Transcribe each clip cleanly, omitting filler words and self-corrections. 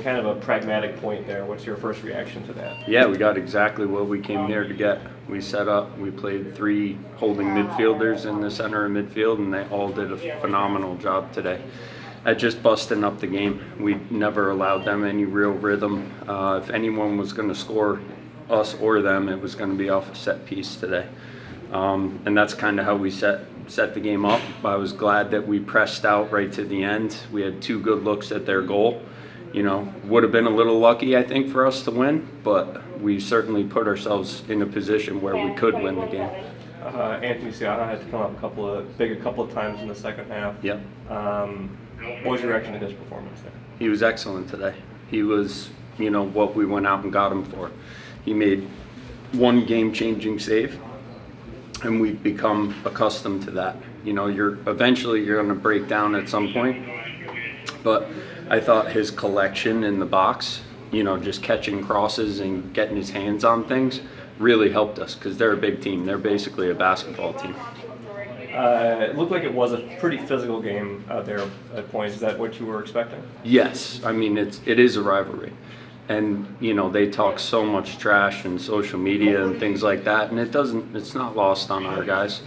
and kind of a pragmatic point there. What's your first reaction to that? Yeah, we got exactly what we came here to get. We set up, we played 3 holding midfielders in the center of midfield, and they all did a phenomenal job today at just busting up the game. We never allowed them any real rhythm. If anyone was going to score, us or them, it was going to be off a set piece today. And that's kind of how we set the game up. I was glad that we pressed out right to the end. We had 2 good looks at their goal. You know, would have been a little lucky, I think, for us to win, but we certainly put ourselves in a position where we could win the game. Anthony Ciara had to come up a couple of times in the second half. Yep. What was your reaction to his performance there? He was excellent today. He was, you know, what we went out and got him for. He made 1 game-changing save, and we've become accustomed to that. You know, eventually you're going to break down at some point, but I thought his collection in the box, you know, just catching crosses and getting his hands on things really helped us, because they're a big team. They're basically a basketball team. It looked like it was a pretty physical game out there at points. Is that what you were expecting? Yes, I mean it is a rivalry, and you know they talk so much trash and social media and things like that, and it's not lost on our guys.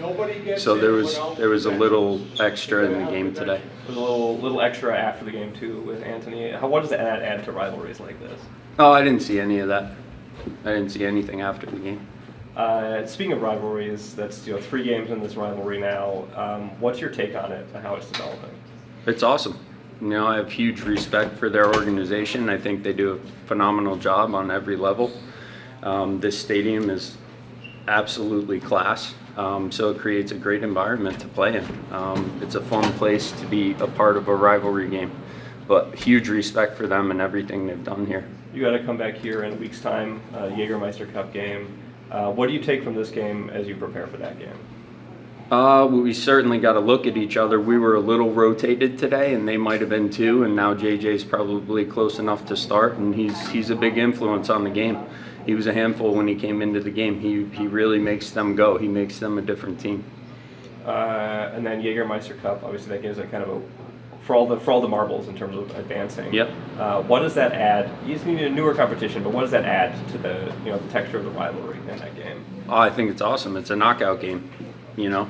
So there was a little extra in the game today. There was a little extra after the game too with Anthony. What does that add to rivalries like this? Oh, I didn't see any of that. I didn't see anything after the game. Speaking of rivalries, that's 3 games in this rivalry now. What's your take on it and how it's developing? It's awesome. You know, I have huge respect for their organization. I think they do a phenomenal job on every level. This stadium is absolutely class, so it creates a great environment to play in. It's a fun place to be a part of a rivalry game, but huge respect for them and everything they've done here. You got to come back here in a week's time, Jägermeister Cup game. What do you take from this game as you prepare for that game? We certainly got to look at each other. We were a little rotated today, and they might have been too, and now JJ's probably close enough to start, and he's a big influence on the game. He was a handful when he came into the game. He really makes them go. He makes them a different team. And then Jägermeister Cup, obviously that gives a kind of a for all the marbles in terms of advancing. Yep. What does that add? You just need a newer competition, but what does that add to the the texture of the rivalry in that game? Oh, I think it's awesome. It's a knockout game. You know,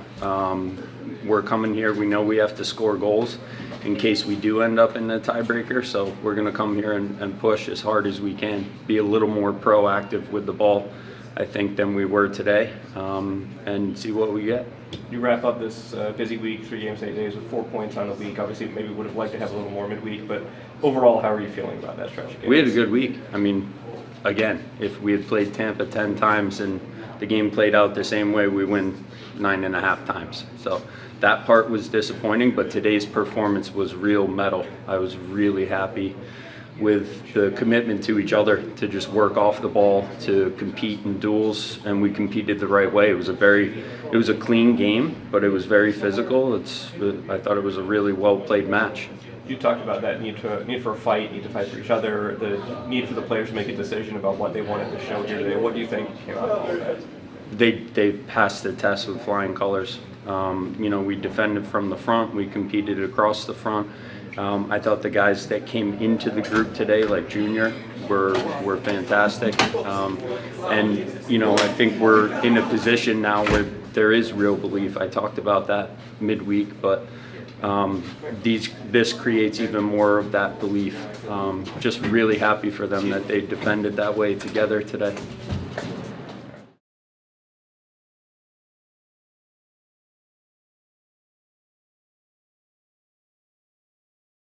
we're coming here. We know we have to score goals in case we do end up in the tiebreaker. So we're going to come here and push as hard as we can. Be a little more proactive with the ball, I think, than we were today, and see what we get. You wrap up this busy week, 3 games, 8 days, with 4 points on the week. Obviously, maybe would have liked to have a little more midweek, but overall, how are you feeling about that stretch of games? We had a good week. I mean, again, if we had played Tampa 10 times and the game played out the same way, we win 9.5 times. So that part was disappointing, but today's performance was real metal. I was really happy with the commitment to each other to just work off the ball, to compete in duels, and we competed the right way. It was a clean game, but it was very physical. I thought it was a really well played match. You talked about that need for a fight, need to fight for each other, the need for the players to make a decision about what they wanted to show here today. What do you think came out of all that? They passed the test with flying colors. We defended from the front, we competed across the front. I thought the guys that came into the group today, like Junior, were fantastic. I think we're in a position now where there is real belief. I talked about that midweek, but this creates even more of that belief. Just really happy for them that they defended that way together today.